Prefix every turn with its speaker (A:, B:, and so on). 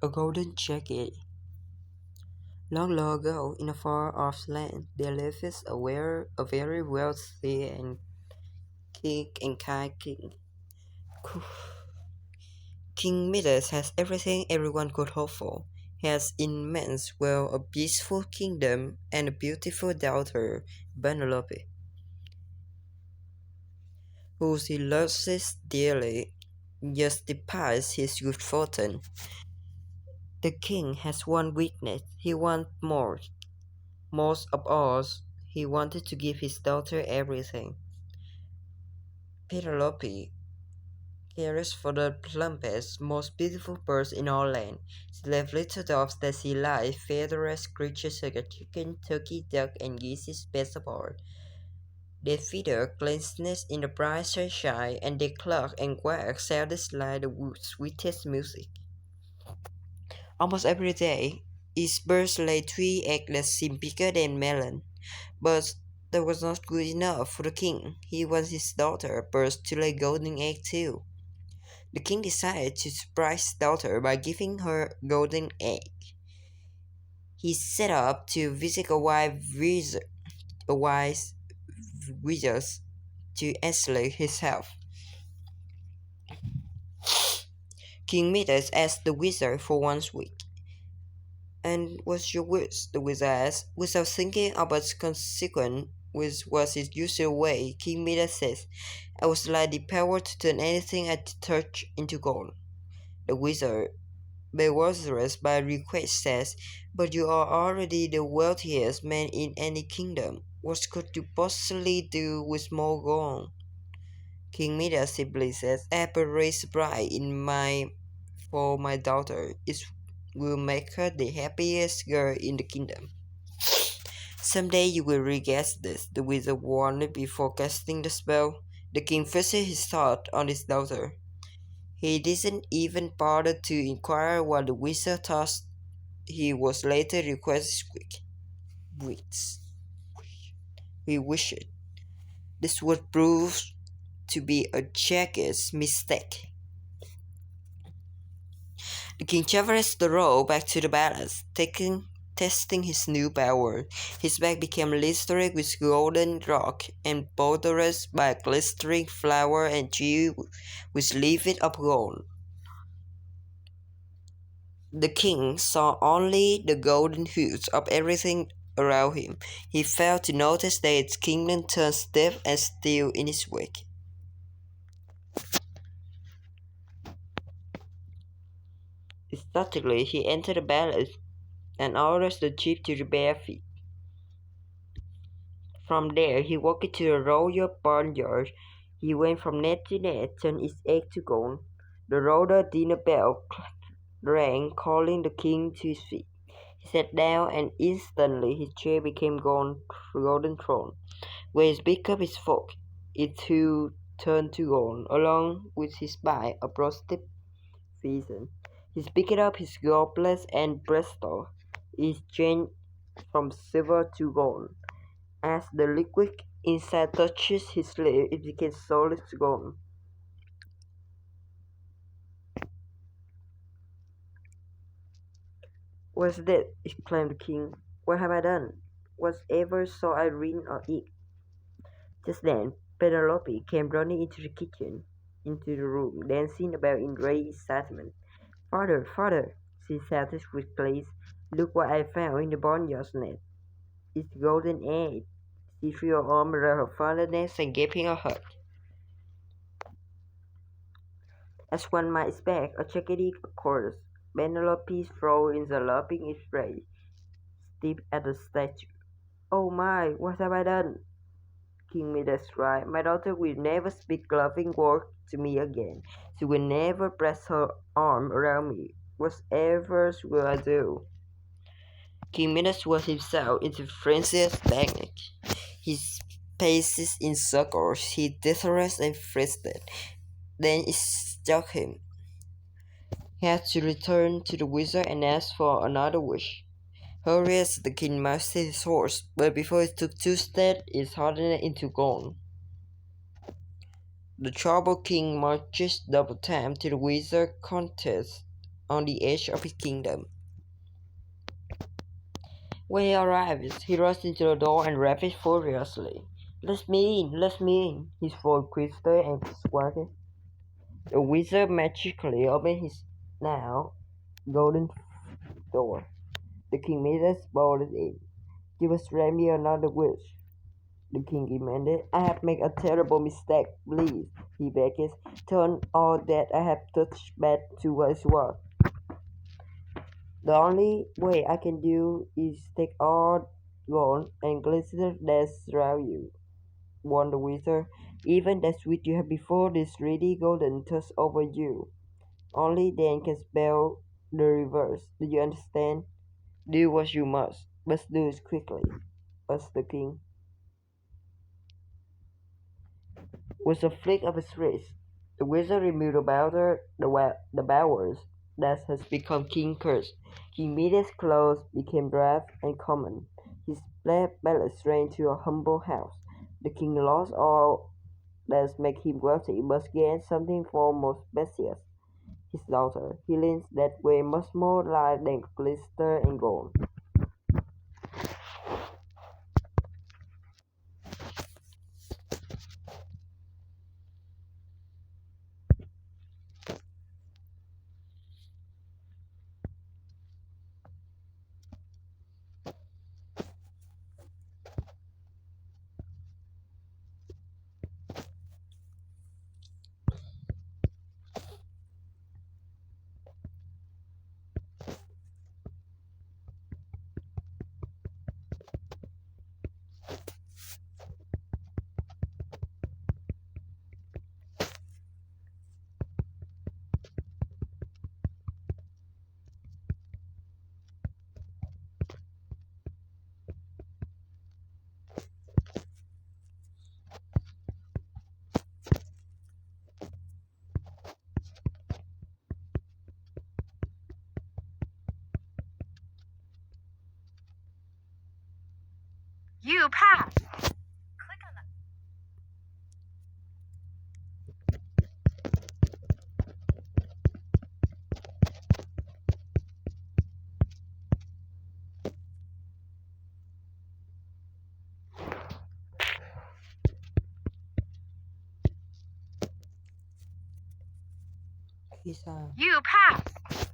A: A golden jacket. Long, long ago, in a far-off land, there lived a very wealthy and kind king. King Midas has everything everyone could hope for. He has immense wealth, a peaceful kingdom, and a beautiful daughter, Penelope, who he loves dearly. Just despises his good fortune. The king has one weakness. He wants more. Most of all, he wanted to give his daughter everything. Penelope cares for the plumpest, most beautiful birds in all land. She left little doves that she liked, featherless creatures like a chicken, turkey, duck, and geese is best of all. They feather glistens in the bright sunshine, and they cluck and quack sounded like the sweetest music. Almost every day, each bird laid 3 eggs that seemed bigger than melon. But that was not good enough for the king. He wanted his daughter, birds, to lay golden egg too. The king decided to surprise his daughter by giving her golden egg. He set up to visit a wise wizard to ascertain his health. King Midas asked the wizard for 1 week. "And what's your wish?" the wizard asked. Without thinking about the consequence, which was his usual way, King Midas says, "I would like the power to turn anything I touch into gold." The wizard, bewildered by the request, says, "But you are already the wealthiest man in any kingdom. What could you possibly do with more gold?" King Midas simply says, "I have a rich bride in mind for my daughter. It will make her the happiest girl in the kingdom." "Someday you will regret this," the wizard warned before casting the spell. The king fixed his thought on his daughter. He didn't even bother to inquire what the wizard thought. He was later requested quick. Wits. He wished. This would prove to be a jagged mistake. The king traversed the road back to the palace, testing his new power. His back became glistening with golden rock and bordered by a glistening flower and tree with leaves of gold. The king saw only the golden hues of everything around him. He failed to notice that his kingdom turned stiff and still in his wake. Statically, he entered the palace and ordered the chief to prepare feet. From there, he walked to the royal barnyard. He went from net to net, turned each egg to gold. The royal dinner bell rang, calling the king to his feet. He sat down, and instantly his chair became golden throne. When he picked up his fork, it too turned to gold, along with his bite of roasted pheasant. He picked up his goblet and breastplate. It changed from silver to gold. As the liquid inside touches his lips, it became solid gold. "What's that?" exclaimed the king. "What have I done? Whatever shall I read or eat?" Just then Penelope came running into the room, dancing about in great excitement. "Father, father," she shouted with glee, "look what I found in the barnyard net. It's a golden egg." She threw her arm around her father's neck and gave him a hug. As one might expect, a chickadee chorus, Penelope's throat in the lapping embrace, stepped at the statue. "Oh my, what have I done?" King Midas cried. "My daughter will never speak loving words to me again. She will never press her arm around me. Whatever will I do?" King Midas was himself into frenzy of panic. His paces in circles, he dithers and frisked. Then it struck him. He had to return to the wizard and ask for another wish. Hurry as the king mounted his horse, but before he took 2 steps, it hardened into gold. The troubled king marches double time to the wizard contest. on the edge of his kingdom. When he arrives, he rushes into the door and raps furiously. Let me in, let me in, his voice crystal and squawking. The wizard magically opens his now golden door. The king Midas bolted in. Give us Remy another wish. The king demanded. I have made a terrible mistake, please, he begged. Turn all that I have touched back to what it was. The only way I can do is take all gold and glitter that's around you, warned the wizard. Even that sweet you had before this ready golden touch over you. Only then can spell the reverse. Do you understand? Do what you must, but do it quickly, asked the king. With a flick of his wrist, the wizard removed the bowers that has become King Curse. King Midas' clothes became drab and common. His black palace ran to a humble house. The king lost all that made him wealthy, but gained something far more precious. His daughter, Helene, that way much more light than glitter and gold.
B: You pass.
A: He's
B: You pass.